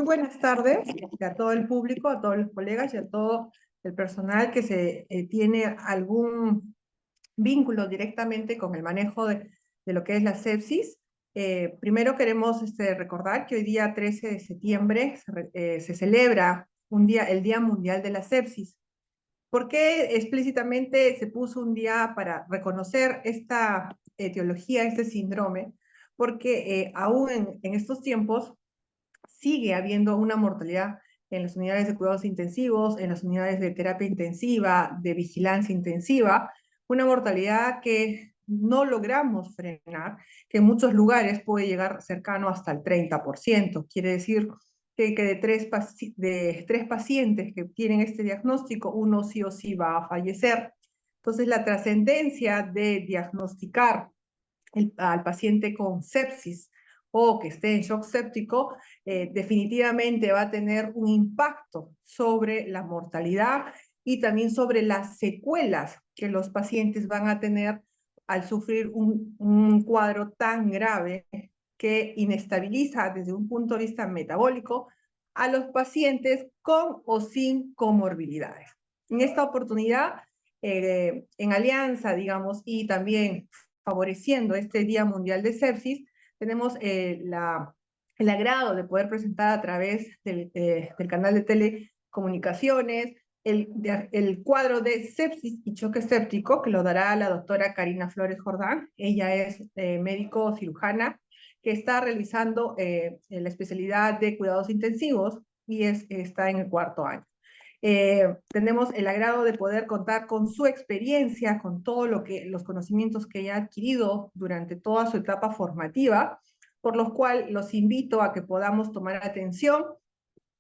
buenas tardes a todo el público, a todos los colegas y a todo el personal que tiene algún vínculo directamente con el manejo de lo que es la sepsis. Primero queremos recordar que hoy día 13 de septiembre se celebra el Día Mundial de la Sepsis. ¿Por qué explícitamente se puso un día para reconocer esta etiología, este síndrome? Porque aún en estos tiempos sigue habiendo una mortalidad en las unidades de cuidados intensivos, en las unidades de terapia intensiva, de vigilancia intensiva, una mortalidad que no logramos frenar, que en muchos lugares puede llegar cercano hasta el 30%. Quiere decir que de tres pacientes que tienen este diagnóstico, uno sí o sí va a fallecer. Entonces, la trascendencia de diagnosticar al paciente con sepsis o que esté en shock séptico, definitivamente va a tener un impacto sobre la mortalidad y también sobre las secuelas que los pacientes van a tener al sufrir un cuadro tan grave que inestabiliza desde un punto de vista metabólico a los pacientes con o sin comorbilidades. En esta oportunidad, en alianza, digamos, y también favoreciendo este Día Mundial de Sepsis, tenemos el agrado de poder presentar a través del canal de telecomunicaciones el cuadro de sepsis y choque séptico que lo dará la doctora Karina Flores Jordán. Ella es médico cirujana que está realizando la especialidad de cuidados intensivos y está en el 4º año. Tenemos el agrado de poder contar con su experiencia, con los conocimientos que ella ha adquirido durante toda su etapa formativa, por los cuales los invito a que podamos tomar atención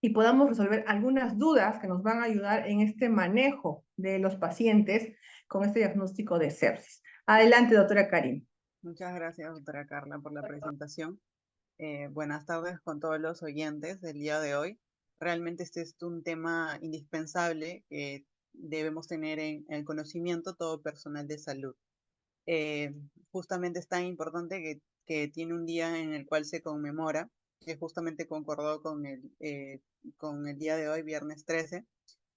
y podamos resolver algunas dudas que nos van a ayudar en este manejo de los pacientes con este diagnóstico de sepsis. Adelante, doctora Karim. Muchas gracias, doctora Carla, por la presentación. Buenas tardes con todos los oyentes del día de hoy. Realmente este es un tema indispensable que debemos tener en el conocimiento todo personal de salud. Justamente es tan importante que tiene un día en el cual se conmemora, que justamente concordó con el día de hoy, viernes 13.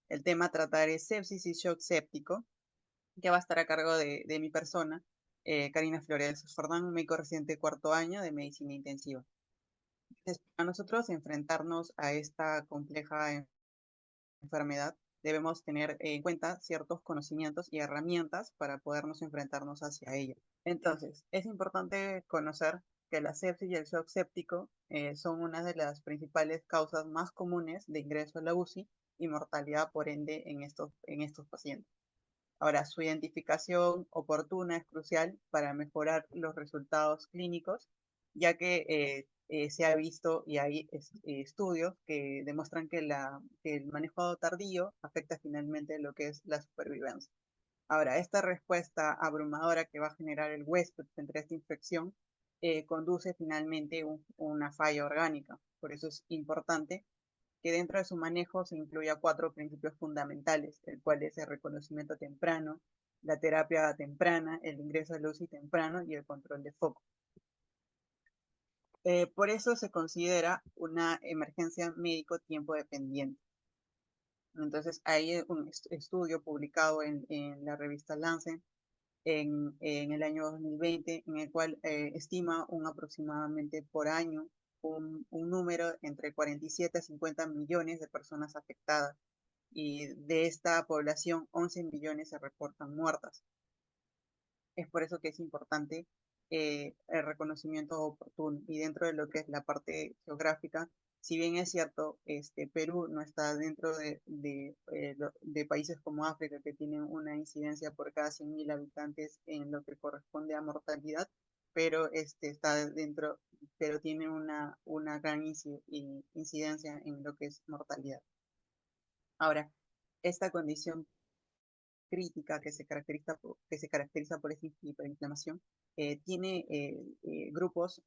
El tema a tratar es sepsis y shock séptico, que va a estar a cargo de mi persona, Karina Flores Jordán, médico residente 4º año de medicina intensiva. Para nosotros enfrentarnos a esta compleja enfermedad, debemos tener en cuenta ciertos conocimientos y herramientas para podernos enfrentarnos hacia ella. Entonces, es importante conocer que la sepsis y el shock séptico son una de las principales causas más comunes de ingreso a la UCI y mortalidad por ende en estos pacientes. Ahora, su identificación oportuna es crucial para mejorar los resultados clínicos, ya que se ha visto y hay estudios que demuestran que el manejo tardío afecta finalmente lo que es la supervivencia. Ahora, esta respuesta abrumadora que va a generar el huésped frente a esta infección conduce finalmente a una falla orgánica. Por eso es importante que dentro de su manejo se incluya 4 principios fundamentales, el cual es el reconocimiento temprano, la terapia temprana, el ingreso a la UCI temprano y el control de foco. Por eso se considera una emergencia médico tiempo dependiente. Entonces hay un estudio publicado en la revista Lancet en el año 2020, en el cual estima aproximadamente por año un número entre 47 a 50 millones de personas afectadas, y de esta población 11 millones se reportan muertas. Es por eso que es importante el reconocimiento oportuno. Y dentro de lo que es la parte geográfica, si bien es cierto, Perú no está dentro de países como África, que tienen una incidencia por cada 100.000 habitantes en lo que corresponde a mortalidad, pero está dentro, pero tiene una gran incidencia en lo que es mortalidad. Ahora, esta condición crítica que se caracteriza por esta hiperinflamación, tiene grupos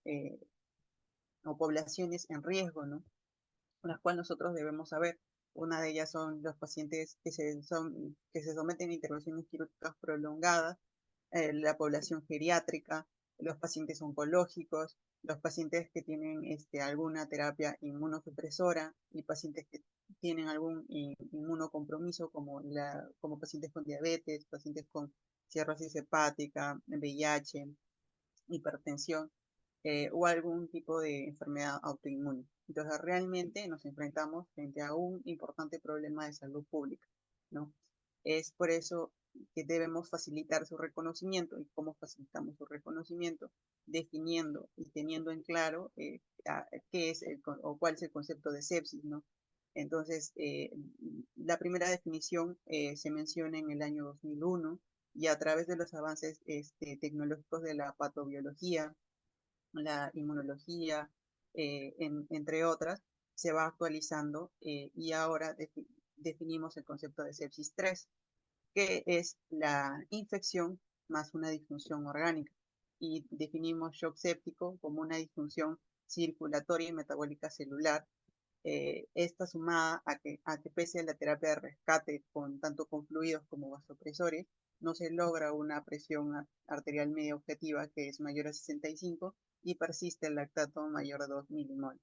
o poblaciones en riesgo, ¿no? Las cuales nosotros debemos saber. Una de ellas son los pacientes que se someten a intervenciones quirúrgicas prolongadas, la población geriátrica, los pacientes oncológicos, los pacientes que tienen alguna terapia inmunosupresora y pacientes que tienen algún inmunocompromiso, como pacientes con diabetes, pacientes con cirrosis hepática, VIH, hipertensión o algún tipo de enfermedad autoinmune. Entonces, realmente nos enfrentamos frente a un importante problema de salud pública, ¿no? Es por eso que debemos facilitar su reconocimiento. ¿Y cómo facilitamos su reconocimiento? Definiendo y teniendo en claro qué es o cuál es el concepto de sepsis, ¿no? Entonces, la primera definición se menciona en el año 2001 y a través de los avances tecnológicos de la patobiología, la inmunología, entre otras, se va actualizando y ahora definimos el concepto de sepsis 3, que es la infección más una disfunción orgánica. Y definimos shock séptico como una disfunción circulatoria y metabólica celular. Esta sumada a que pese a la terapia de rescate tanto con fluidos como vasopresores, no se logra una presión arterial media objetiva que es mayor a 65 y persiste el lactato mayor a 2 milimoles.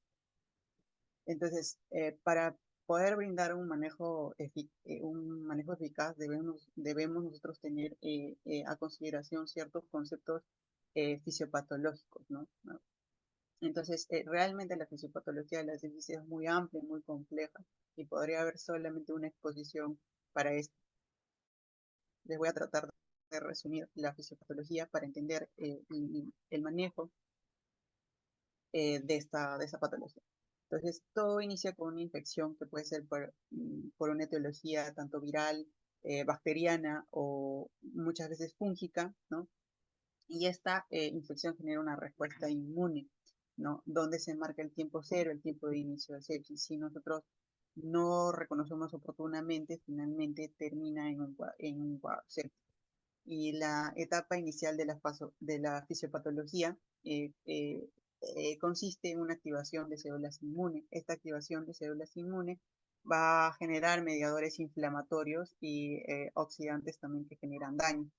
Entonces, para poder brindar un manejo eficaz, debemos nosotros tener a consideración ciertos conceptos fisiopatológicos, ¿no? Entonces, realmente la fisiopatología de la sepsis es muy amplia, muy compleja, y podría haber solamente una exposición para esto. Les voy a tratar de resumir la fisiopatología para entender el manejo de esta patología. Entonces, todo inicia con una infección que puede ser por una etiología tanto viral, bacteriana o muchas veces fúngica, ¿no? Y esta infección genera una respuesta inmune, ¿no? Donde se marca el tiempo cero, el tiempo de inicio de sepsis. Si nosotros no reconocemos oportunamente, finalmente termina en un cuadro séptico. Y la etapa inicial de la fisiopatología consiste en una activación de células inmunes. Esta activación de células inmunes va a generar mediadores inflamatorios y oxidantes también que generan daño.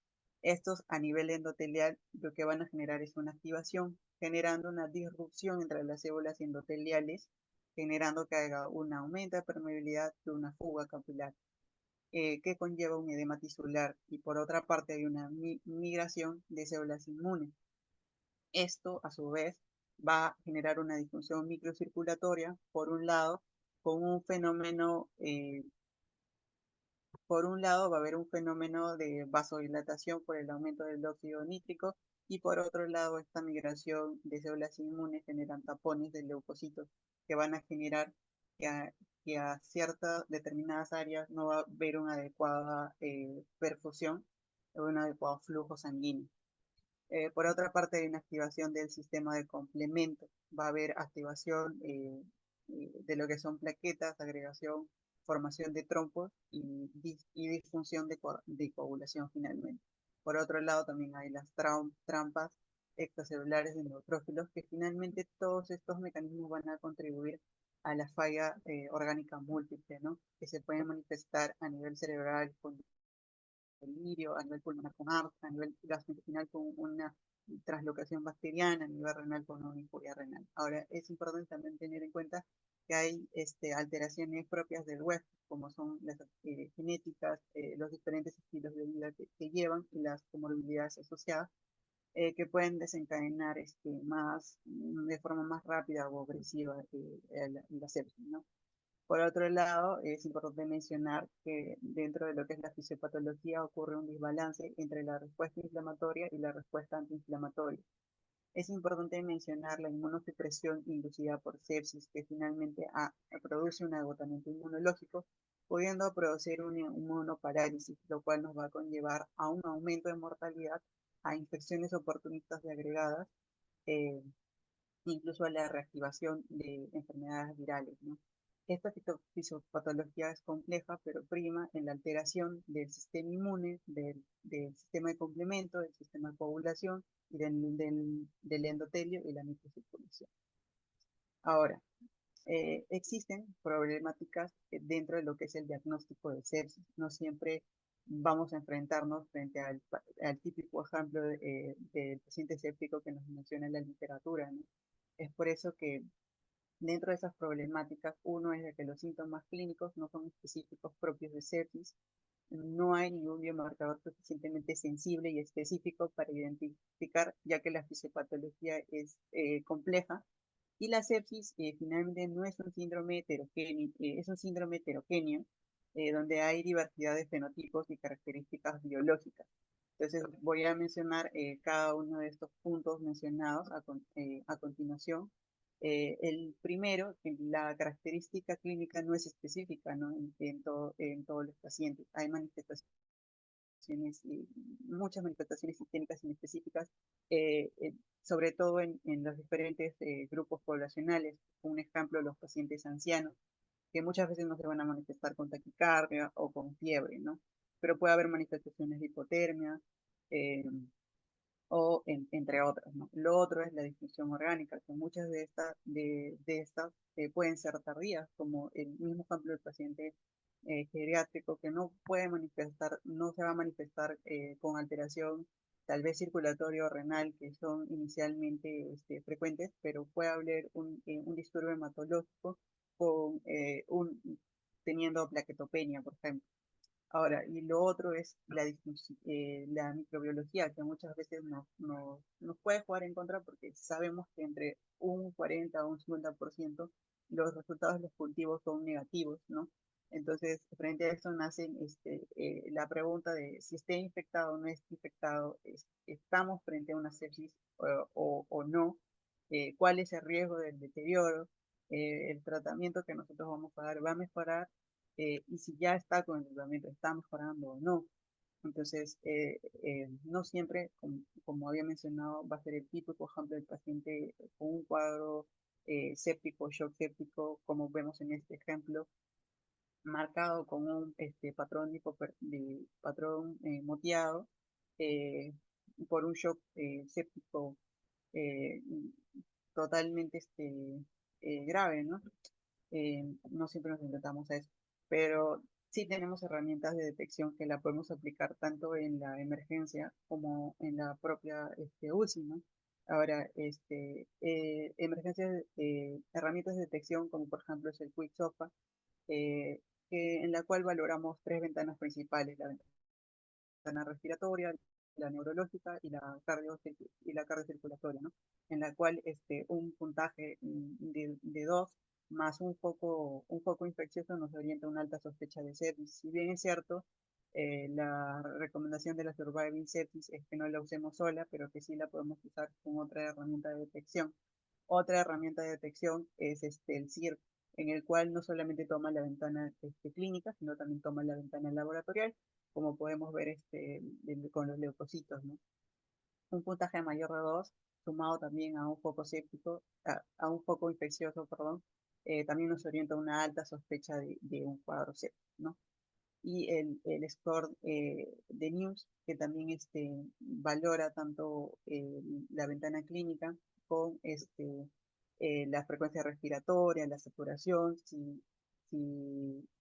Estos a nivel endotelial lo que van a generar es una activación, generando una disrupción entre las células endoteliales, generando que haya un aumento de permeabilidad y una fuga capilar, que conlleva un edema tisular, y por otra parte hay una migración de células inmunes. Esto, a su vez, va a generar una disfunción microcirculatoria, por un lado, con un fenómeno por un lado va a haber un fenómeno de vasodilatación por el aumento del óxido nítrico, y por otro lado esta migración de células inmunes generan tapones de leucocitos que van a generar que a ciertas determinadas áreas no va a haber una adecuada perfusión o un adecuado flujo sanguíneo. Por otra parte, hay una activación del sistema de complemento. Va a haber activación de lo que son plaquetas, agregación, formación de trompos y disfunción de coagulación finalmente. Por otro lado, también hay las trampas extracelulares de neutrófilos, que finalmente todos estos mecanismos van a contribuir a la falla orgánica múltiple, ¿no? Que se pueden manifestar a nivel cerebral con delirio, a nivel pulmonar con ARTA, a nivel gastrointestinal con una translocación bacteriana, a nivel renal con una injuria renal. Ahora, es importante también tener en cuenta que hay alteraciones propias del huésped, como son las genéticas, los diferentes estilos de vida que llevan y las comorbilidades asociadas, que pueden desencadenar de forma más rápida o agresiva la sepsis, ¿no? Por otro lado, es importante mencionar que dentro de lo que es la fisiopatología ocurre un desbalance entre la respuesta inflamatoria y la respuesta antiinflamatoria. Es importante mencionar la inmunosupresión inducida por sepsis, que finalmente produce un agotamiento inmunológico, pudiendo producir una inmunoparálisis, lo cual nos va a conllevar a un aumento de mortalidad, a infecciones oportunistas y agregadas, eh, incluso a la reactivación de enfermedades virales, ¿no? Esta fisiopatología es compleja, pero prima en la alteración del sistema inmune, del sistema de complemento, del sistema de coagulación y del endotelio y la microcirculación. Ahora, existen problemáticas dentro de lo que es el diagnóstico de sepsis. No siempre vamos a enfrentarnos frente al típico ejemplo del paciente séptico que nos menciona en la literatura, ¿no? Es por eso que dentro de esas problemáticas, uno es de que los síntomas clínicos no son específicos propios de sepsis, no hay ningún biomarcador suficientemente sensible y específico para identificar, ya que la fisiopatología es compleja y la sepsis finalmente no es un síndrome heterogéneo, es un síndrome heterogéneo donde hay diversidad de fenotipos y características biológicas. Entonces voy a mencionar cada uno de estos puntos mencionados a continuación. El primero, que la característica clínica no es específica, ¿no? En todos los pacientes. Hay manifestaciones, muchas manifestaciones sistémicas inespecíficas, sobre todo en los diferentes grupos poblacionales. Un ejemplo, los pacientes ancianos, que muchas veces no se van a manifestar con taquicardia o con fiebre, ¿no? Pero puede haber manifestaciones de hipotermia, eh, entre otras, ¿no? Lo otro es la disfunción orgánica, que muchas de estas pueden ser tardías, como el mismo ejemplo del paciente geriátrico que no puede manifestar, no se va a manifestar con alteración tal vez circulatorio o renal, que son inicialmente frecuentes, pero puede haber un disturbio hematológico con, teniendo plaquetopenia, por ejemplo. Ahora, y lo otro es la microbiología, que muchas veces nos puede jugar en contra porque sabemos que entre un 40 o un 50% los resultados de los cultivos son negativos, ¿no? Entonces, frente a eso nace la pregunta de si está infectado o no está infectado, estamos frente a una sepsis o no, cuál es el riesgo del deterioro, el tratamiento que nosotros vamos a dar va a mejorar y si ya está con el tratamiento, está mejorando o no. Entonces, no siempre, como había mencionado, va a ser el típico ejemplo del paciente con un cuadro séptico, shock séptico, como vemos en este ejemplo, marcado con un patrón, de patrón moteado eh, por un shock séptico eh, totalmente grave, ¿no? No siempre nos enfrentamos a eso, pero sí tenemos herramientas de detección que la podemos aplicar tanto en la emergencia como en la propia UCI, ¿no? Ahora, herramientas de detección como por ejemplo es el Quick SOFA, en la cual valoramos tres ventanas principales, la ventana respiratoria, la neurológica y la cardiocirculatoria, ¿no? En la cual un puntaje de 2 más un foco infeccioso nos orienta a una alta sospecha de sepsis. Si bien es cierto, la recomendación de la Surviving Sepsis es que no la usemos sola, pero que sí la podemos usar con otra herramienta de detección. Otra herramienta de detección es el CIR, en el cual no solamente toma la ventana clínica, sino también toma la ventana laboratorial, como podemos ver con los leucocitos, ¿no? Un puntaje mayor de 2, sumado también a un foco séptico, a un foco infeccioso, perdón, también nos orienta a una alta sospecha de un cuadro séptico, ¿no? Y el score de News, que también valora tanto la ventana clínica con la frecuencia respiratoria, la saturación, si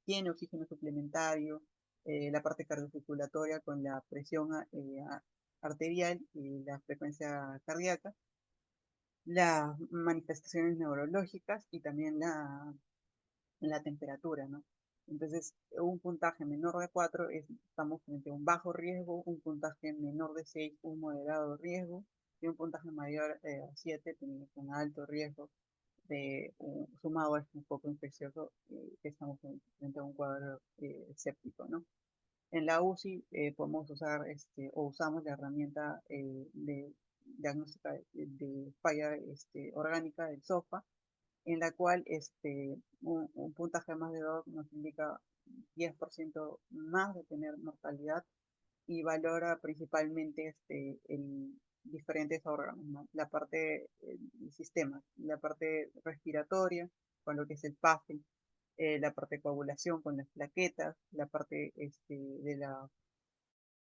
tiene oxígeno suplementario, la parte cardiocirculatoria con la presión arterial y la frecuencia cardíaca, las manifestaciones neurológicas y también la temperatura, ¿no? Entonces, un puntaje menor de 4 estamos frente a un bajo riesgo, un puntaje menor de 6, un moderado riesgo, y un puntaje mayor a 7, tenemos un alto riesgo sumado a un poco infeccioso, que estamos frente a un cuadro séptico, ¿no? En la UCI podemos usar o usamos la herramienta de diagnóstica de falla orgánica del SOFA, en la cual un puntaje más de 2 nos indica 10% más de tener mortalidad y valora principalmente en diferentes órganos, ¿no? La parte del sistema, la parte respiratoria, con lo que es el PAFI, la parte de coagulación con las plaquetas, la parte de la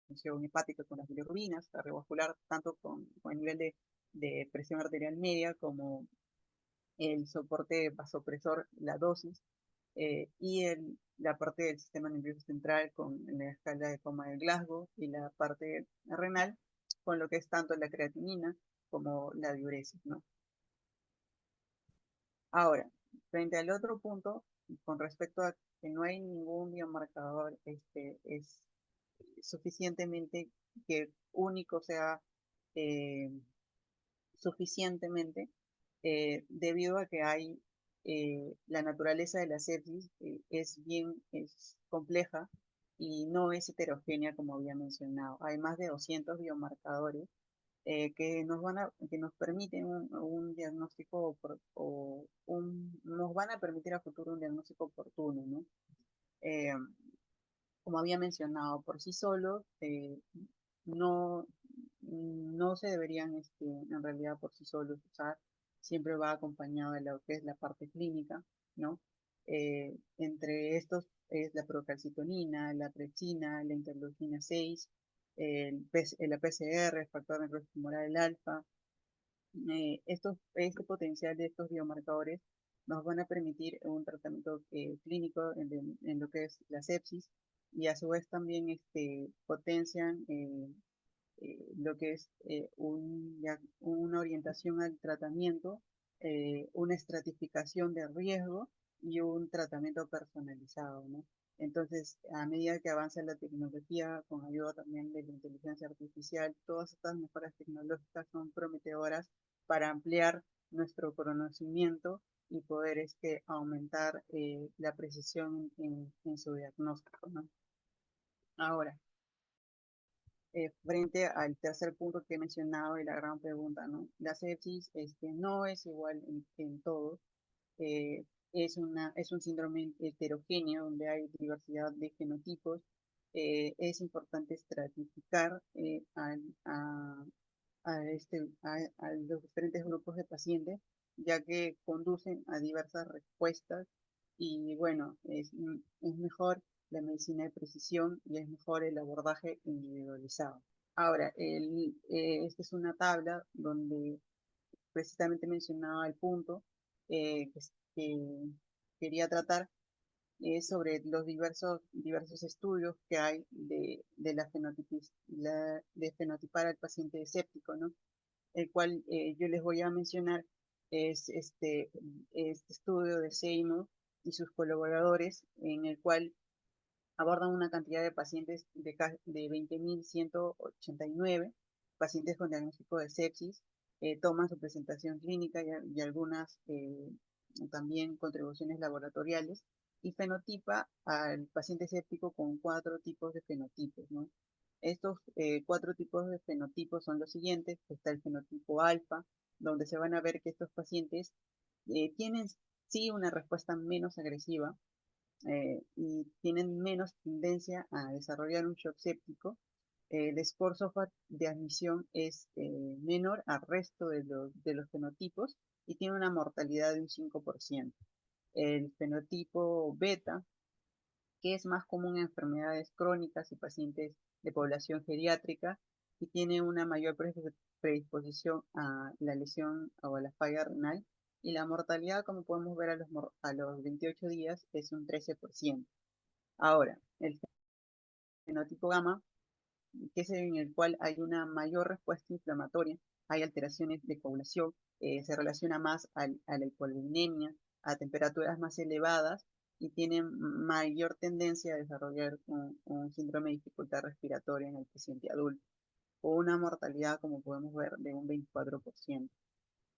función hepática con las bilirrubinas, cardiovascular, tanto con el nivel de presión arterial media como el soporte vasopresor, la dosis, la parte del sistema nervioso central con la escala de coma de Glasgow y la parte renal con lo que es tanto la creatinina como la diuresis, ¿no? Ahora, frente al otro punto, con respecto a que no hay ningún biomarcador es suficientemente que único sea eh, suficientemente debido a que hay la naturaleza de la sepsis es compleja y no es heterogénea como había mencionado. Hay más de 200 biomarcadores que nos permiten un diagnóstico nos van a permitir a futuro un diagnóstico oportuno, ¿no? Eh, como había mencionado, por sí solos no, no se deberían en realidad por sí solos usar, siempre va acompañado de lo que es la parte clínica, ¿no? Entre estos es la procalcitonina, la tripsina, la interleucina 6, la PCR, el factor necrosis tumoral, el alfa. Este potencial de estos biomarcadores nos van a permitir un tratamiento clínico en lo que es la sepsis y a su vez también potencian lo que es una orientación al tratamiento, una estratificación de riesgo y un tratamiento personalizado, ¿no? Entonces, a medida que avanza la tecnología, con ayuda también de la inteligencia artificial, todas estas mejoras tecnológicas son prometedoras para ampliar nuestro conocimiento y poder aumentar la precisión en su diagnóstico, ¿no? Ahora, frente al tercer punto que he mencionado y la gran pregunta, ¿no? La sepsis no es igual en todos, eh, es un síndrome heterogéneo donde hay diversidad de fenotipos. Es importante estratificar a los diferentes grupos de pacientes, ya que conducen a diversas respuestas y bueno, es mejor la medicina de precisión y es mejor el abordaje individualizado. Ahora, esta es una tabla donde precisamente mencionaba el punto que quería tratar sobre los diversos estudios que hay de fenotipar al paciente escéptico, ¿no? El cual yo les voy a mencionar es este estudio de Seymour y sus colaboradores, en el cual abordan una cantidad de pacientes de 20.189 pacientes con diagnóstico de sepsis, toman su presentación clínica y algunas también contribuciones laboratoriales y fenotipa al paciente séptico con 4 tipos de fenotipos, ¿no? Estos 4 tipos de fenotipos son los siguientes. Está el fenotipo alfa, donde se van a ver que estos pacientes tienen sí una respuesta menos agresiva, y tienen menos tendencia a desarrollar un shock séptico. El score SOFA de admisión es menor al resto de los fenotipos y tiene una mortalidad de un 5%. El fenotipo beta, que es más común en enfermedades crónicas y pacientes de población geriátrica y tiene una mayor predisposición a la lesión o a la falla renal, y la mortalidad, como podemos ver a los 28 días, es un 13%. Ahora, el fenotipo gamma, que es en el cual hay una mayor respuesta inflamatoria, hay alteraciones de coagulación, se relaciona más a la hipolinemia, a temperaturas más elevadas y tiene mayor tendencia a desarrollar un síndrome de dificultad respiratoria en el paciente adulto, o una mortalidad, como podemos ver, de un 24%.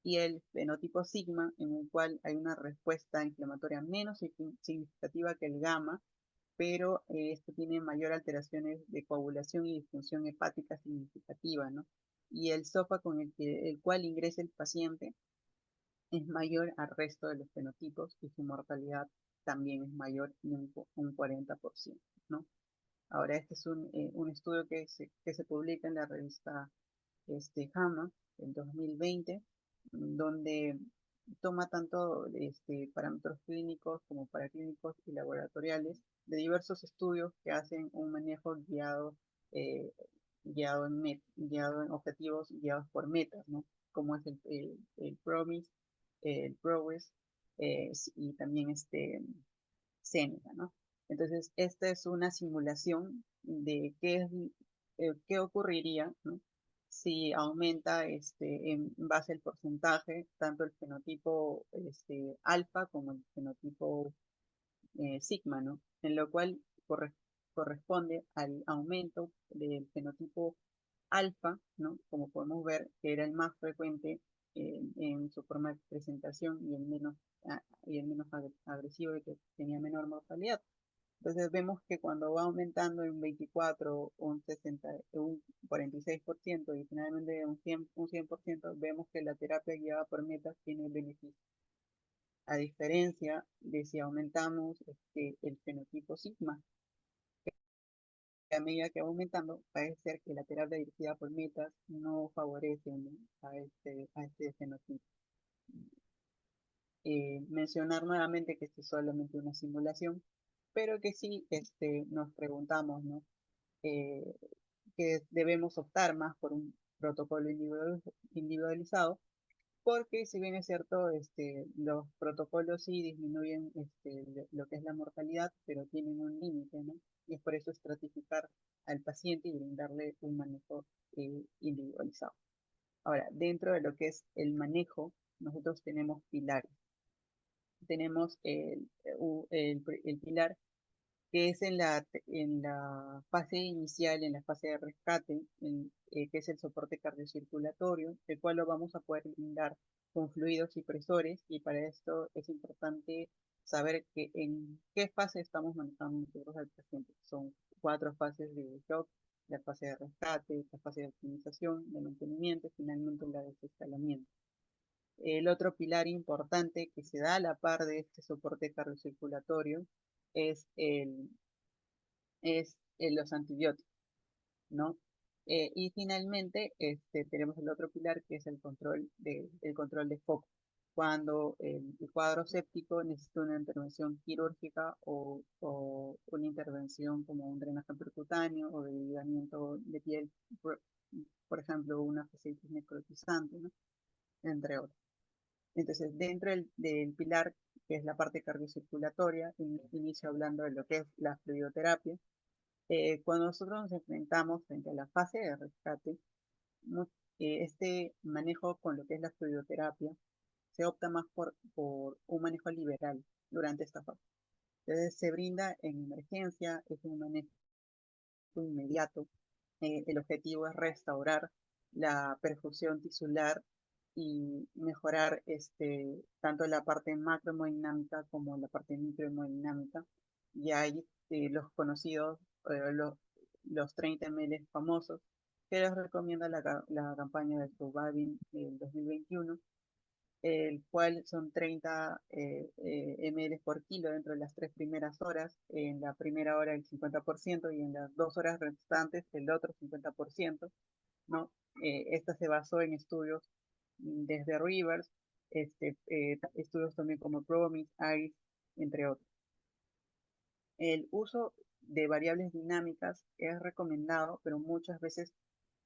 Y el fenotipo sigma, en el cual hay una respuesta inflamatoria menos significativa que el gamma, pero esto tiene mayor alteraciones de coagulación y disfunción hepática significativa, ¿no? Y el SOFA con el cual ingresa el paciente es mayor al resto de los fenotipos y su mortalidad también es mayor en un 40%, ¿no? Ahora, este es un estudio que se publica en la revista JAMA en 2020, donde toma tanto parámetros clínicos como paraclínicos y laboratoriales de diversos estudios que hacen un manejo eh, guiado en objetivos guiados por metas, ¿no? Como es el PROMIS, el PROGRESS, y también Seneca, ¿no? Entonces, esta es una simulación de qué ocurriría, ¿no? si aumenta en base al porcentaje, tanto el fenotipo alfa como el fenotipo sigma, ¿no? En lo cual corresponde al aumento del fenotipo alfa, ¿no? Como podemos ver, que era el más frecuente en su forma de presentación y el menos agresivo y que tenía menor mortalidad. Entonces vemos que cuando va aumentando en 24, un 60, un 46% y finalmente un 100%, vemos que la terapia guiada por metas tiene beneficios. A diferencia de si aumentamos el fenotipo sigma, que a medida que va aumentando, parece ser que la terapia dirigida por metas no favorece, ¿no?, a este fenotipo. Mencionar nuevamente que esto es solamente una simulación, pero que sí nos preguntamos, ¿no?, eh, que debemos optar más por un protocolo individualizado, porque si bien es cierto, los protocolos sí disminuyen lo que es la mortalidad, pero tienen un límite, ¿no? Y es por eso estratificar al paciente y brindarle un manejo individualizado. Ahora, dentro de lo que es el manejo, nosotros tenemos pilares. Tenemos el pilar que es en la fase inicial, en la fase de rescate, que es el soporte cardiocirculatorio, el cual lo vamos a poder brindar con fluidos y presores, y para esto es importante saber en qué fase estamos manejando nosotros al paciente. Son 4 fases de shock: la fase de rescate, la fase de optimización, de mantenimiento y finalmente la de desescalamiento. El otro pilar importante que se da a la par de este soporte cardiocirculatorio es los antibióticos, ¿no? Y finalmente tenemos el otro pilar, que es el control de foco. Cuando el cuadro séptico necesita una intervención quirúrgica o una intervención como un drenaje percutáneo o desligamiento de piel, por ejemplo, una fascitis necrotizante, ¿no?, entre otros. Entonces, dentro del pilar, que es la parte cardiocirculatoria, inicio hablando de lo que es la fluidoterapia. Cuando nosotros nos enfrentamos frente a la fase de rescate, este manejo con lo que es la fluidoterapia se opta más por un manejo liberal durante esta fase. Entonces se brinda en emergencia, es un manejo inmediato. El objetivo es restaurar la perfusión tisular y mejorar tanto la parte macrohemodinámica como la parte microhemodinámica. Y hay los conocidos, los 30 ml famosos, que les recomienda la campaña de Surviving del 2021, el cual son 30 ml por kilo dentro de las 3 primeras horas, en la primera hora el 50% y en las 2 horas restantes el otro 50%, ¿no? Esta se basó en estudios desde Rivers, estudios también como PROMIS, ICE, entre otros. El uso de variables dinámicas es recomendado, pero muchas veces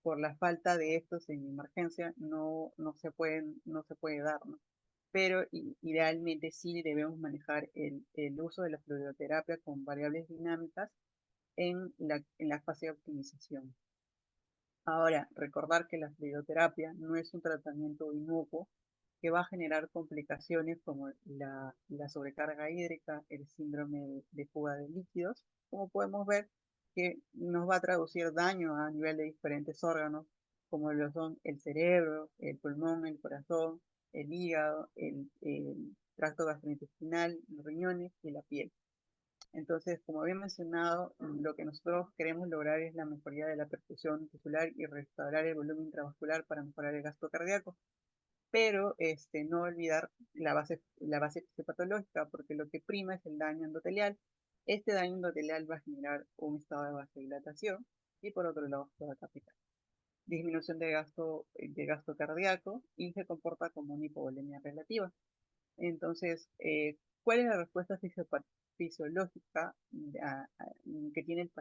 por la falta de estos en emergencia no se puede dar, ¿no? Pero idealmente sí debemos manejar el uso de la fluidoterapia con variables dinámicas en la fase de optimización. Ahora, recordar que la fluidoterapia no es un tratamiento inocuo que va a generar complicaciones como la sobrecarga hídrica, el síndrome de fuga de líquidos, como podemos ver, que nos va a traducir daño a nivel de diferentes órganos, como lo son el cerebro, el pulmón, el corazón, el hígado, el tracto gastrointestinal, los riñones y la piel. Entonces, como había mencionado, lo que nosotros queremos lograr es la mejoría de la perfusión tisular y restaurar el volumen intravascular para mejorar el gasto cardíaco, pero no olvidar la base fisiopatológica, porque lo que prima es el daño endotelial. Este daño endotelial va a generar un estado de vasodilatación y por otro lado toda capital. Disminución de gasto cardíaco y se comporta como una hipovolemia relativa. Entonces, ¿cuál es la respuesta fisiológica que tiene el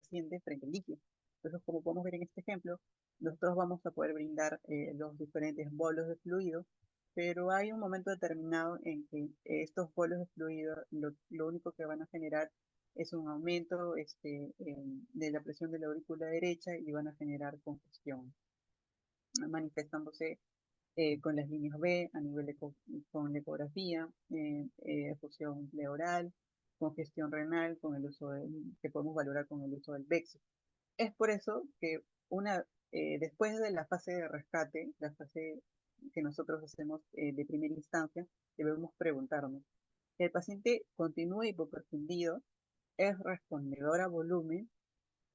paciente frente al líquido? Entonces, como podemos ver en este ejemplo, nosotros vamos a poder brindar los diferentes bolos de fluido, pero hay un momento determinado en que estos bolos de fluido lo único que van a generar es un aumento de la presión de la aurícula derecha y van a generar congestión, manifestándose con las líneas B a nivel con la ecografía, efusión pleural, congestión renal con el uso que podemos valorar con el uso del Bexo. Es por eso que después de la fase de rescate, la fase que nosotros hacemos de primera instancia, debemos preguntarnos, ¿el paciente continúa hipoperfundido, es respondedor a volumen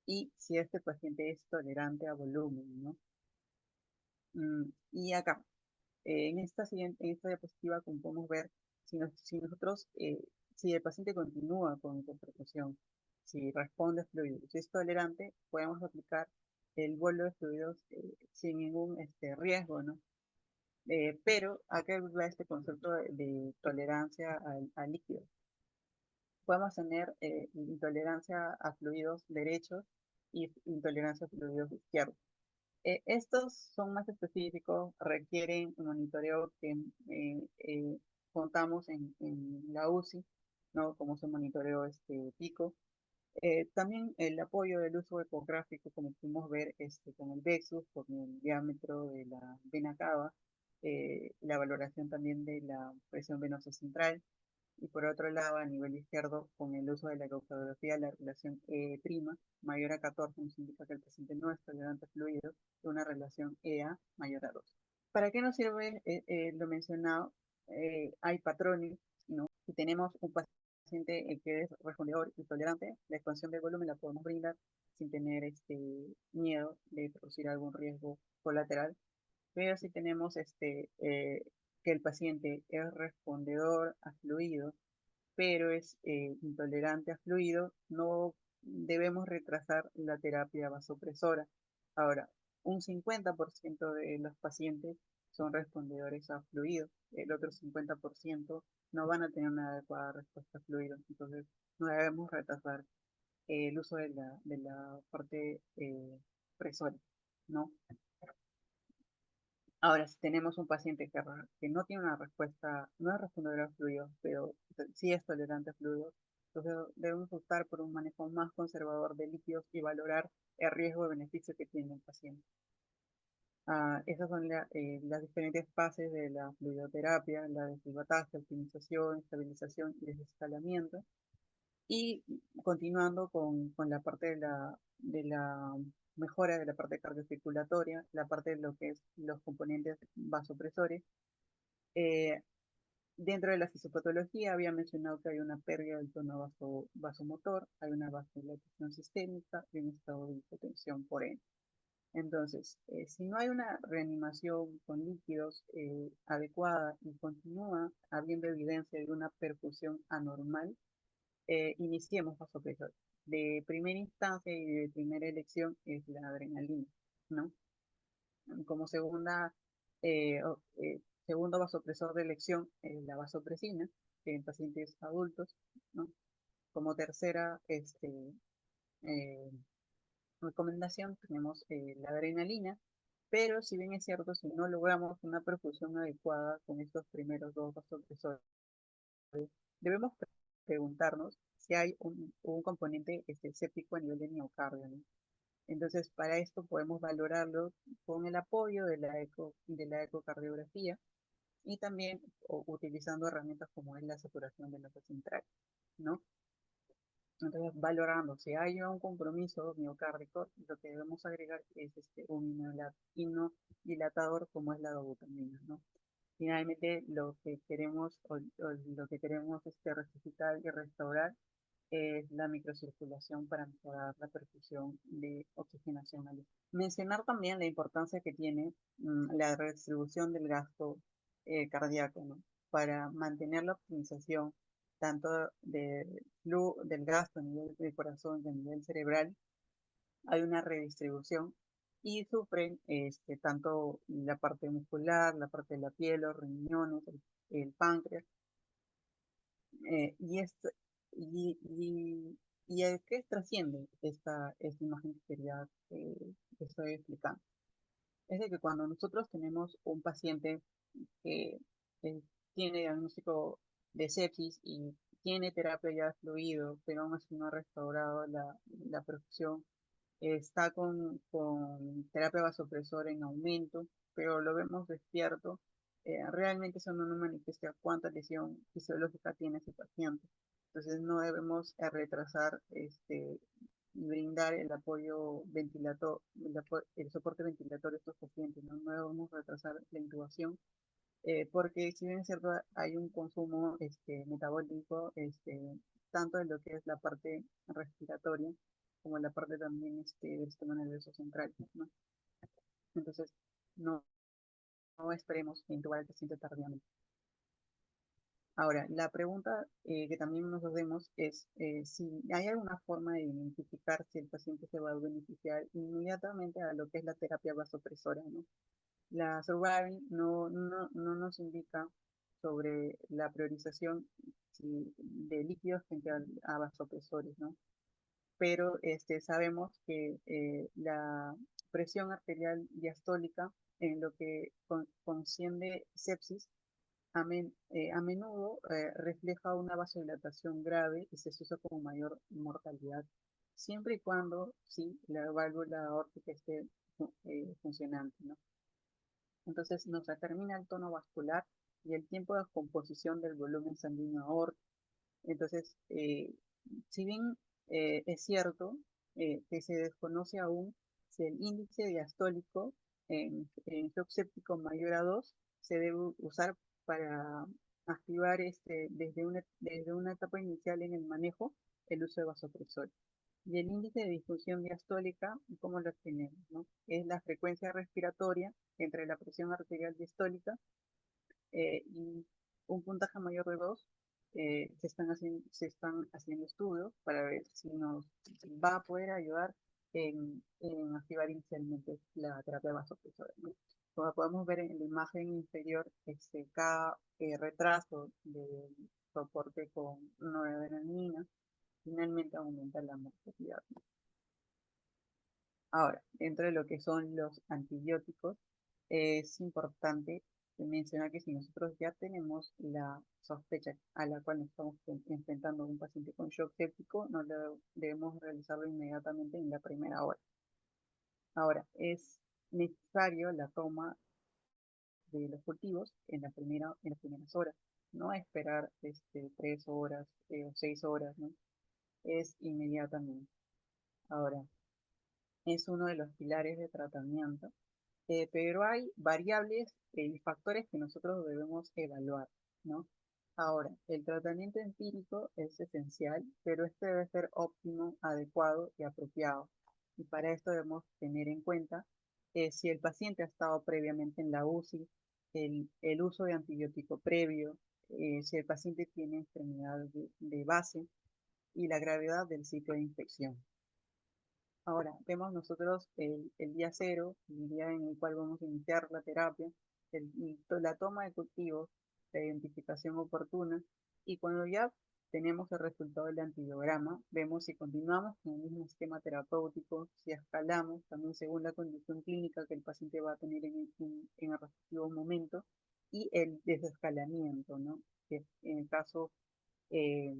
y si este paciente es tolerante a volumen, ¿no? Y acá, en esta diapositiva, como podemos ver, si el paciente continúa con hipoperfusión, si responde a fluidos, si es tolerante, podemos aplicar el bolo de fluidos sin ningún riesgo, ¿no? Pero acá va este concepto de tolerancia al líquido. Podemos tener intolerancia a fluidos derechos y intolerancia a fluidos izquierdos. Estos son más específicos, requieren un monitoreo que contamos en la UCI, ¿no? Como se monitoreo pico. También el apoyo del uso ecográfico, como pudimos ver con el Vexus, con el diámetro de la vena cava, la valoración también de la presión venosa central, y por otro lado, a nivel izquierdo, con el uso de la ecocardiografía, la relación E' mayor a 14 nos indica que el paciente no es tolerante a fluidos, y una relación EA mayor a 2. ¿Para qué nos sirve lo mencionado? Hay patrones, ¿no? Si tenemos un paciente que es respondedor y tolerante, la expansión del volumen la podemos brindar sin tener miedo de producir algún riesgo colateral. Pero si tenemos que el paciente es respondedor a fluidos, pero es intolerante a fluidos, no debemos retrasar la terapia vasopresora. Ahora, un 50% de los pacientes son respondedores a fluidos, el otro 50% no van a tener una adecuada respuesta a fluidos, entonces no debemos retrasar el uso de la parte presora, ¿no? Ahora, si tenemos un paciente que no tiene una respuesta, no es respondedor a fluidos, pero sí es tolerante a fluidos, entonces debemos optar por un manejo más conservador de líquidos y valorar el riesgo de beneficio que tiene el paciente. Esas son las diferentes fases de la fluidoterapia: la desilvataje, optimización, estabilización y desescalamiento. Y continuando con la parte de la mejora de la parte cardiocirculatoria, la parte de lo que es los componentes vasopresores. Dentro de la fisiopatología había mencionado que hay una pérdida del tono vasomotor, hay una vasodilatación sistémica y un estado de hipotensión por ende. Entonces, si no hay una reanimación con líquidos adecuada y continúa habiendo evidencia de una perfusión anormal, iniciemos vasopresor. De primera instancia y de primera elección es la adrenalina, ¿no? Como segundo vasopresor de elección es la vasopresina, en pacientes adultos, ¿no? Como tercera eh, recomendación tenemos la adrenalina, pero si bien es cierto, si no logramos una perfusión adecuada con estos primeros dos vasopresores, debemos preguntarnos si hay un componente séptico a nivel de miocardio, ¿no? Entonces, para esto podemos valorarlo con el apoyo de la ecocardiografía y también utilizando herramientas como es la saturación de venosa central, ¿no? Entonces, valorando si hay un compromiso miocárdico, lo que debemos agregar es un inmunodilatador como es la dobutamina, ¿no? Finalmente, lo que queremos resucitar y restaurar es la microcirculación para mejorar la perfusión de oxigenación al. Mencionar también la importancia que tiene la redistribución del gasto cardíaco, ¿no? Para mantener la optimización tanto del gasto a nivel del corazón y a nivel cerebral, hay una redistribución y sufren tanto la parte muscular, la parte de la piel, los riñones, el páncreas, y, esto, y a qué trasciende esta imagen que estoy explicando. Es de que cuando nosotros tenemos un paciente que tiene diagnóstico de sepsis y tiene terapia ya de fluido, pero aún así no ha restaurado la perfusión, está con terapia vasopresora en aumento, pero lo vemos despierto, realmente eso no nos manifiesta cuánta lesión fisiológica tiene ese paciente. Entonces no debemos retrasar y brindar el apoyo ventilador, el soporte ventilatorio a estos pacientes, ¿no? No debemos retrasar la intubación, porque si bien es cierto, hay un consumo metabólico, tanto en lo que es la parte respiratoria, como la parte también del sistema nervioso central, ¿no? Entonces, no, no esperemos intubar al paciente tardíamente. Ahora, la pregunta que también nos hacemos es si hay alguna forma de identificar si el paciente se va a beneficiar inmediatamente a lo que es la terapia vasopresora, ¿no? La Surviving no nos indica sobre la priorización de líquidos frente a vasopresores, ¿no? Pero sabemos que la presión arterial diastólica en lo que conciende sepsis a menudo refleja una vasodilatación grave y se asocia con mayor mortalidad, siempre y cuando sí, la válvula aórtica esté funcionante, ¿no? Entonces nos determina el tono vascular y el tiempo de composición del volumen sanguíneo aórtico. Entonces, si bien es cierto que se desconoce aún si el índice diastólico en shock séptico mayor a 2 se debe usar para activar desde una etapa inicial en el manejo el uso de vasopresores. Y el índice de disfunción diastólica, ¿cómo lo tenemos? ¿No? Es la frecuencia respiratoria entre la presión arterial diastólica y un puntaje mayor de 2. Se están haciendo estudios para ver si nos va a poder ayudar en activar inicialmente la terapia vasopresora, ¿no? Como podemos ver en la imagen inferior, cada retraso del soporte con noradrenalina finalmente aumenta la mortalidad, ¿no? Ahora, dentro de lo que son los antibióticos, es importante mencionar que si nosotros ya tenemos la sospecha a la cual nos estamos enfrentando a un paciente con shock séptico, no debemos realizarlo inmediatamente en la primera hora. Ahora, es necesario la toma de los cultivos en las primeras horas, no esperar 3 horas o 6 horas, ¿no? Es inmediatamente. Ahora, es uno de los pilares de tratamiento, pero hay variables y factores que nosotros debemos evaluar, ¿no? Ahora, el tratamiento empírico es esencial, pero este debe ser óptimo, adecuado y apropiado. Y para esto debemos tener en cuenta si el paciente ha estado previamente en la UCI, el uso de antibiótico previo, si el paciente tiene enfermedad de base y la gravedad del ciclo de infección. Ahora, vemos nosotros el día cero, el día en el cual vamos a iniciar la terapia, la toma de cultivos, la identificación oportuna, y cuando ya tenemos el resultado del antibiograma, vemos si continuamos con el mismo esquema terapéutico, si escalamos, también según la condición clínica que el paciente va a tener en el respectivo momento, y el desescalamiento, ¿no? Que en el caso eh,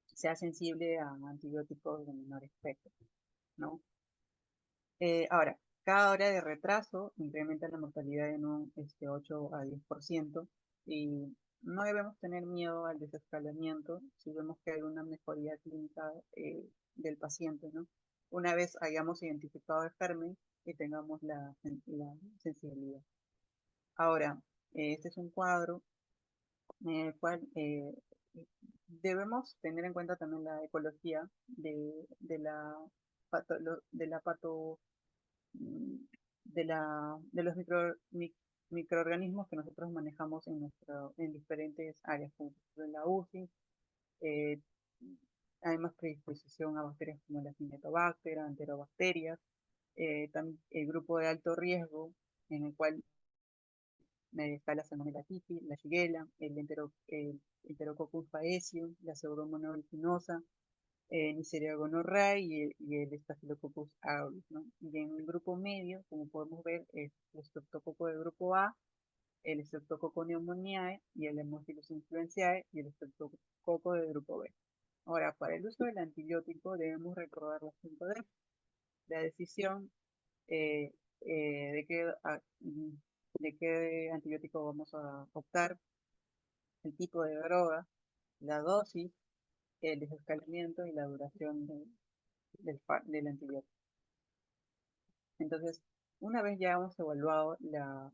sea sensible a antibióticos de menor espectro, ¿no? Ahora, cada hora de retraso incrementa la mortalidad en un 8 a 10% y no debemos tener miedo al desescalamiento si vemos que hay una mejoría clínica del paciente, ¿no? Una vez hayamos identificado el germen y tengamos la sensibilidad. Ahora, este es un cuadro en el cual debemos tener en cuenta también la ecología de la pato, de la pato mm, de los microorganismos que nosotros manejamos en diferentes áreas, como en la UCI. eh, Hay más predisposición a bacterias como la Acinetobacter, enterobacterias, también el grupo de alto riesgo, en el cual está la Salmonella typhi, la Shigella, el Enterococcus faecium, la Pseudomonas aeruginosa, Neisseria gonorrhoeae y el Staphylococcus aureus, ¿no? Y en el grupo medio, como podemos ver, es el Streptococo del grupo A, el Streptococcus pneumoniae y el Haemophilus influenzae y el Streptococcus de grupo B. Ahora, para el uso del antibiótico debemos recordar los 5D. La decisión eh, de qué antibiótico vamos a optar, el tipo de droga, la dosis, el desescalamiento y la duración del antibiótico. Entonces, una vez ya hemos evaluado ya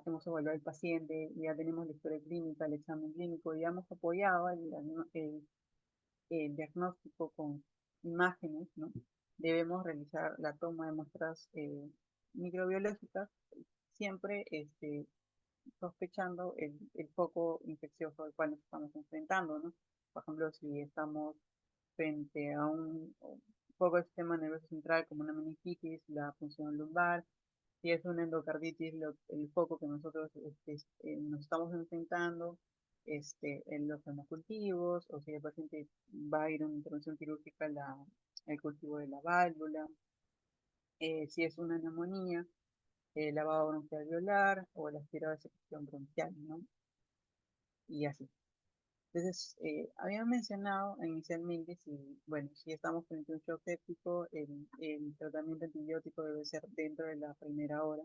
hemos evaluado el paciente, ya tenemos la historia clínica, el examen clínico, ya hemos apoyado el diagnóstico con imágenes, ¿no? Debemos realizar la toma de muestras microbiológicas, siempre sospechando el foco infeccioso al cual nos estamos enfrentando, ¿no? Por ejemplo, si estamos frente a un foco del sistema nervioso central como una meningitis, la función lumbar, si es una endocarditis, el foco que nosotros nos estamos enfrentando en los hemocultivos, o si el paciente va a ir a una intervención quirúrgica, el cultivo de la válvula, si es una neumonía, el lavado bronquial alveolar o la aspirada de secreción bronquial, ¿no? Y así. Entonces, había mencionado inicialmente bueno, si estamos frente a un shock séptico, el tratamiento antibiótico debe ser dentro de la primera hora.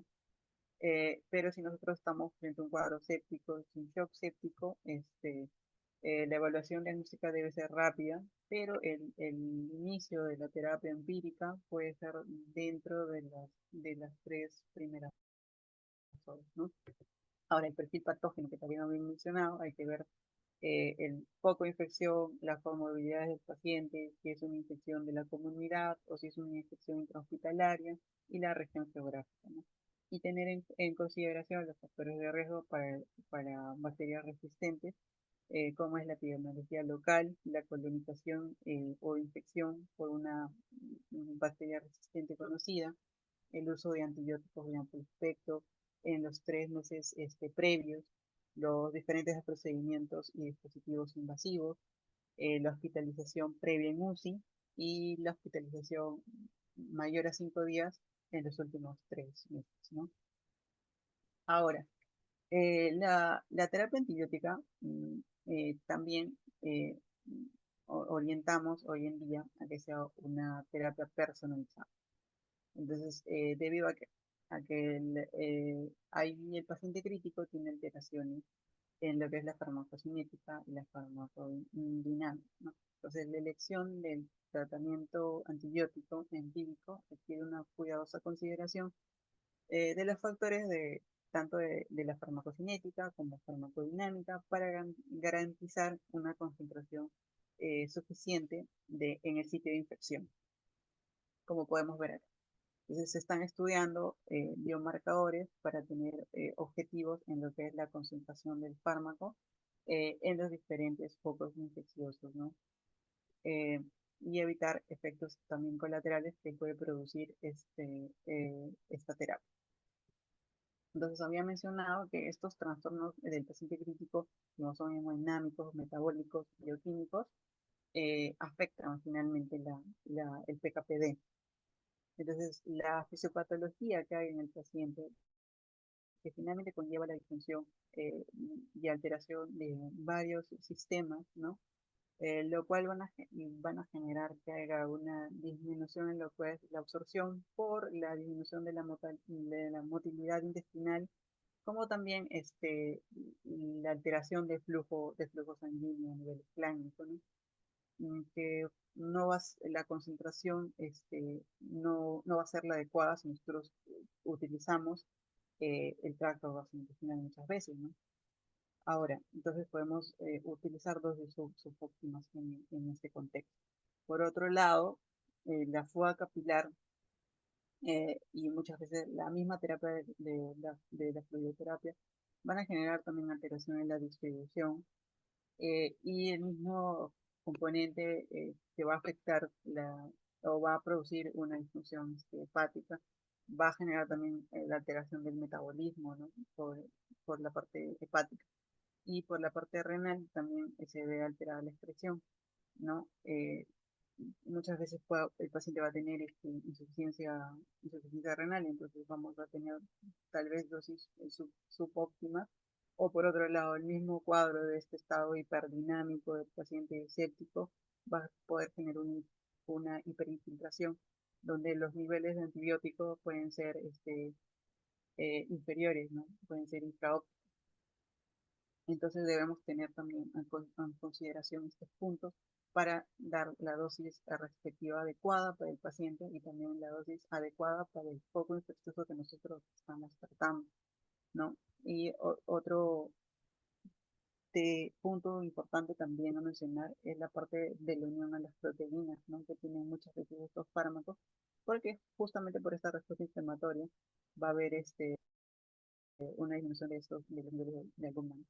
Pero si nosotros estamos frente a un cuadro séptico, sin shock séptico, la evaluación diagnóstica debe ser rápida, pero el inicio de la terapia empírica puede ser dentro de las 3 primeras horas, ¿no? Ahora, el perfil patógeno que también había mencionado, hay que ver el foco de infección, las comorbilidades del paciente, si es una infección de la comunidad o si es una infección intrahospitalaria y la región geográfica, ¿no? Y tener en consideración los factores de riesgo para bacterias resistentes, como es la epidemiología local, la colonización o infección por una bacteria resistente conocida, el uso de antibióticos de amplio espectro en los 3 meses previos, los diferentes procedimientos y dispositivos invasivos, la hospitalización previa en UCI y la hospitalización mayor a 5 días en los últimos 3 meses, ¿no? Ahora, la terapia antibiótica también orientamos hoy en día a que sea una terapia personalizada. Entonces, debido a que ahí el paciente crítico tiene alteraciones en lo que es la farmacocinética y la farmacodinámica, ¿no? Entonces, la elección del tratamiento antibiótico empírico requiere una cuidadosa consideración de los factores tanto de la farmacocinética como farmacodinámica para garantizar una concentración suficiente en el sitio de infección, como podemos ver acá. Entonces se están estudiando biomarcadores para tener objetivos en lo que es la concentración del fármaco en los diferentes focos infecciosos, ¿no? Y evitar efectos también colaterales que puede producir esta terapia. Entonces había mencionado que estos trastornos del paciente crítico, no son hemodinámicos, metabólicos, bioquímicos, afectan finalmente el PKPD. Entonces, la fisiopatología que hay en el paciente, que finalmente conlleva la disfunción y alteración de varios sistemas, ¿no? Lo cual van a generar que haya una disminución en lo que es la absorción por la disminución de la motilidad intestinal, como también la alteración de flujo sanguíneo a nivel clínico, ¿no? Que la concentración no va a ser la adecuada si nosotros utilizamos el tracto gastrointestinal muchas veces, ¿no? Ahora, entonces podemos utilizar dosis subóptimas en este contexto. Por otro lado, la fuga capilar y muchas veces la misma terapia de la fluidoterapia van a generar también alteración en la distribución y el mismo componente que va a afectar o va a producir una disfunción hepática, va a generar también la alteración del metabolismo, ¿no? por la parte hepática. Y por la parte renal también se ve alterada la excreción, ¿no? muchas veces el paciente va a tener insuficiencia renal, entonces vamos a tener tal vez dosis subóptimas, o por otro lado, el mismo cuadro de este estado hiperdinámico del paciente séptico va a poder tener una hiperinfiltración, donde los niveles de antibióticos pueden ser inferiores, ¿no? Pueden ser infraóptimos. Entonces debemos tener también en consideración estos puntos para dar la dosis respectiva adecuada para el paciente y también la dosis adecuada para el foco infeccioso que nosotros estamos tratando, ¿no? Y otro punto importante también a mencionar es la parte de la unión a las proteínas, ¿no? Que tienen muchas veces estos fármacos, porque justamente por esta respuesta inflamatoria va a haber una disminución de estos de los niveles de albúmina.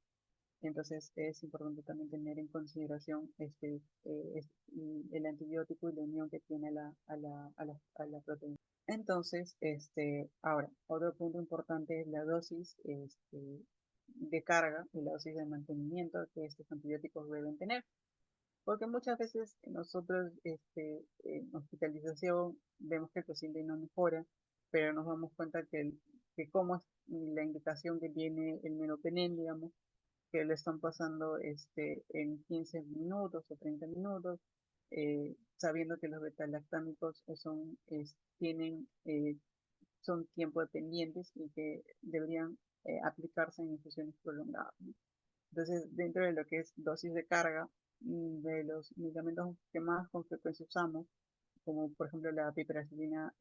Entonces es importante también tener en consideración el antibiótico y la unión que tiene a la proteína. Entonces, ahora, otro punto importante es la dosis de carga y la dosis de mantenimiento que estos antibióticos deben tener. Porque muchas veces nosotros en hospitalización vemos que el paciente no mejora, pero nos damos cuenta que como es la indicación que tiene el meropenem, digamos, que lo están pasando en 15 minutos o 30 minutos, sabiendo que los betalactámicos son tiempo dependientes y que deberían aplicarse en infusiones prolongadas, ¿no? Entonces, dentro de lo que es dosis de carga, de los medicamentos que más con frecuencia usamos, como por ejemplo la piperacilina,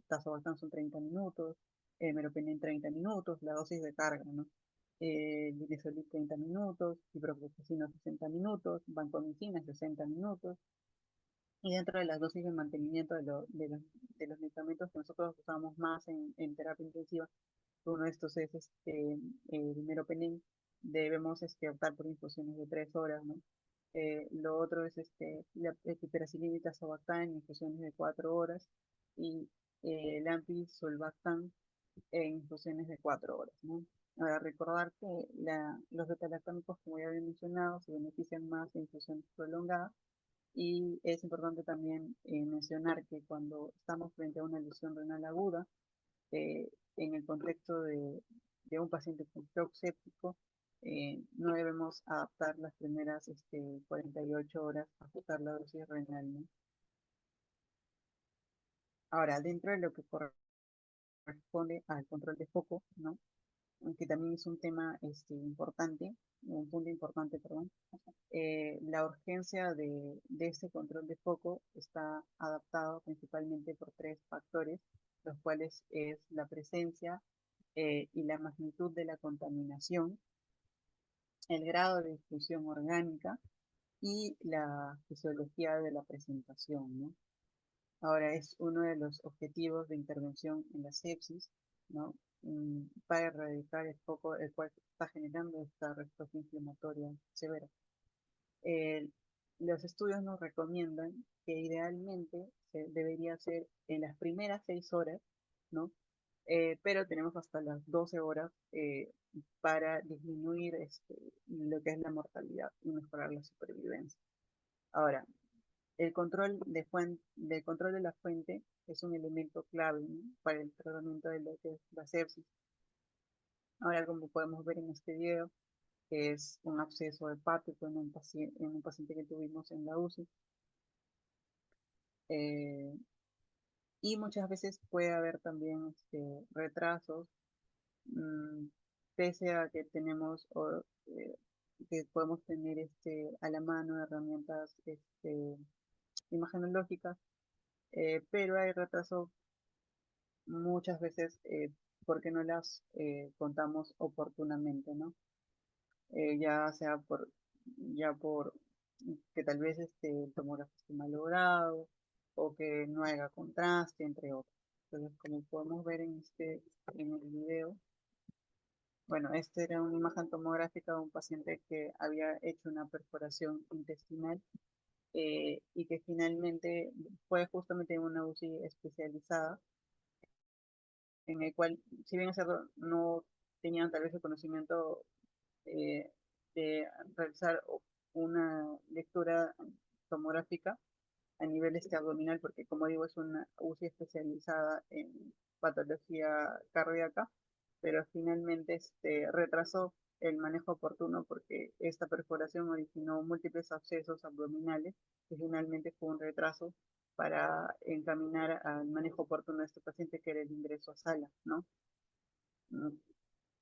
tazobactam son 30 minutos, meropenem 30 minutos, la dosis de carga, ¿no? Linesolid 30 minutos, ciprofloxacino 60 minutos, vancomicina 60 minutos, y dentro de las dosis de mantenimiento de los medicamentos que nosotros usamos más en terapia intensiva, uno de estos es el meropenem, debemos optar por infusiones de 3 horas, ¿no? Lo otro es la piperacilina y tazobactam en infusiones de 4 horas y el ampicilbactam en infusiones de 4 horas, ¿no? Ahora, recordar que los betalactámicos, como ya había mencionado, se benefician más de infusiones prolongadas y es importante también mencionar que cuando estamos frente a una lesión renal aguda, en el contexto de un paciente con shock séptico, no debemos adaptar las primeras 48 horas a ajustar la dosis renal, ¿no? Ahora, dentro de lo que corresponde al control de foco, ¿no? Que también es un tema importante, un punto importante, perdón, la urgencia de este control de foco está adaptado principalmente por 3 factores, los cuales es la presencia y la magnitud de la contaminación, el grado de difusión orgánica y la fisiología de la presentación, ¿no? Ahora es uno de los objetivos de intervención en la sepsis, ¿no? Para erradicar el foco el cual está generando esta respuesta inflamatoria severa. Los estudios nos recomiendan que idealmente se debería hacer en las primeras 6 horas, ¿no? Pero tenemos hasta las 12 horas para disminuir lo que es la mortalidad y mejorar la supervivencia. Ahora, del control de la fuente es un elemento clave, ¿no? Para el tratamiento de lo que es la sepsis. Ahora, como podemos ver en este video, que es un absceso hepático en un paciente que tuvimos en la UCI. Y muchas veces puede haber también retrasos, mmm, pese a que tenemos que podemos tener a la mano herramientas imagenológicas, pero hay retrasos muchas veces porque no las contamos oportunamente, ¿no? Ya sea por que tal vez el tomógrafo esté mal logrado o que no haya contraste, entre otros. Entonces, como podemos ver en el video, bueno, esta era una imagen tomográfica de un paciente que había hecho una perforación intestinal y que finalmente fue justamente en una UCI especializada, en el cual, si bien es cierto, no tenían tal vez el conocimiento eh, de realizar una lectura tomográfica, a nivel abdominal, porque como digo, es una UCI especializada en patología cardíaca, pero finalmente retrasó el manejo oportuno porque esta perforación originó múltiples abscesos abdominales, que finalmente fue un retraso para encaminar al manejo oportuno de este paciente, que era el ingreso a sala, ¿no?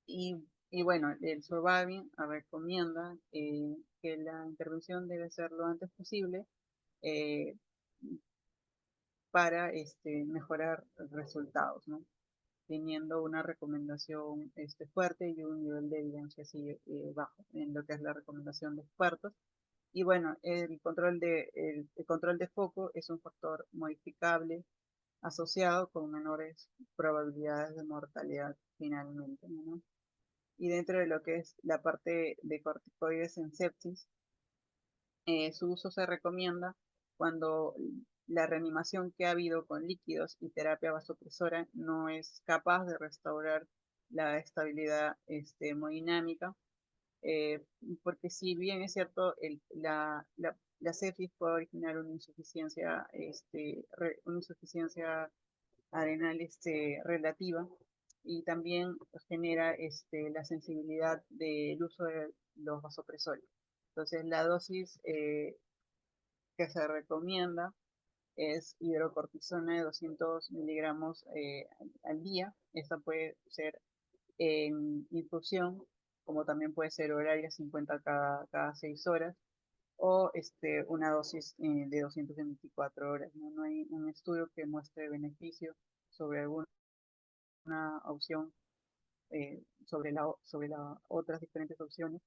Y, y bueno, el Surviving recomienda que la intervención debe ser lo antes posible eh, para mejorar resultados, ¿no? Teniendo una recomendación fuerte y un nivel de evidencia así bajo en lo que es la recomendación de expertos. Y bueno, el control de foco es un factor modificable asociado con menores probabilidades de mortalidad finalmente, ¿no? Y dentro de lo que es la parte de corticoides en sepsis, su uso se recomienda cuando la reanimación que ha habido con líquidos y terapia vasopresora no es capaz de restaurar la estabilidad hemodinámica, eh, porque si bien es cierto, la sepsis puede originar una insuficiencia arenal relativa, y también genera la sensibilidad del uso de los vasopresores. Entonces, la dosis que se recomienda es hidrocortisona de 200 miligramos al día. Esta puede ser en infusión, como también puede ser horaria, 50 cada 6 horas, o una dosis de 224 horas. ¿No? No hay un estudio que muestre beneficio sobre alguna opción, sobre las otras diferentes opciones.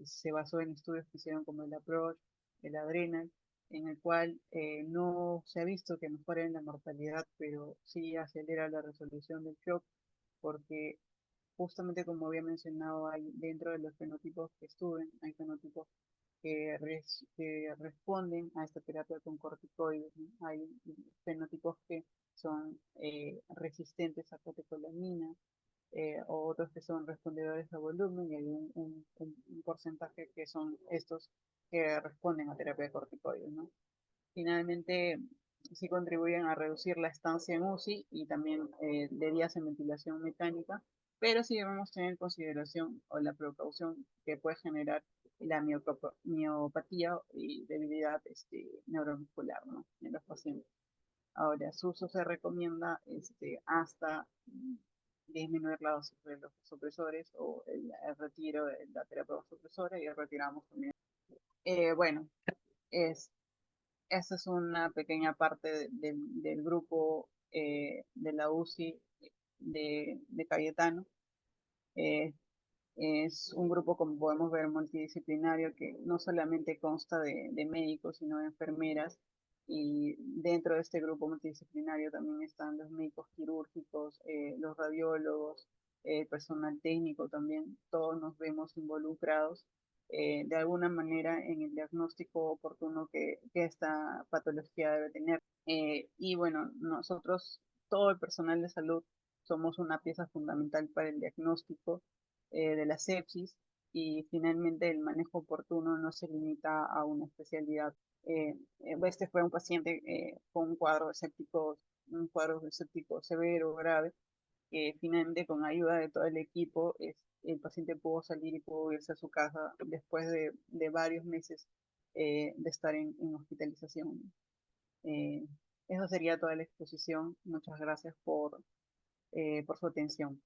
Se basó en estudios que hicieron como el APPROACH, el ADRENAL, en el cual no se ha visto que mejore la mortalidad, pero sí acelera la resolución del shock, porque justamente como había mencionado, hay dentro de los fenotipos que estudian, hay fenotipos que responden a esta terapia con corticoides, ¿no? Hay fenotipos que son resistentes a catecolamina, o otros que son respondedores a volumen, y hay un porcentaje que son estos que responden a terapia de corticoides, ¿no? Finalmente, sí contribuyen a reducir la estancia en UCI y también de días en ventilación mecánica, pero sí debemos tener en consideración o la precaución que puede generar la miopatía y debilidad neuromuscular, ¿no? En los pacientes. Ahora, su uso se recomienda hasta disminuir la dosis de los supresores o el retiro de la terapia supresora, y retiramos también. Bueno, es esa es una pequeña parte del grupo de la UCI de Cayetano. Eh, es un grupo, como podemos ver, multidisciplinario, que no solamente consta de médicos, sino de enfermeras. Y dentro de este grupo multidisciplinario también están los médicos quirúrgicos, los radiólogos, el personal técnico también. Todos nos vemos involucrados de alguna manera en el diagnóstico oportuno que esta patología debe tener. Y bueno, nosotros, todo el personal de salud, somos una pieza fundamental para el diagnóstico de la sepsis, y finalmente el manejo oportuno no se limita a una especialidad. Este fue un paciente con un cuadro séptico severo, grave, que finalmente con ayuda de todo el equipo el paciente pudo salir y pudo irse a su casa después de varios meses de estar en hospitalización. Eh, Eso sería toda la exposición. Muchas gracias por su atención.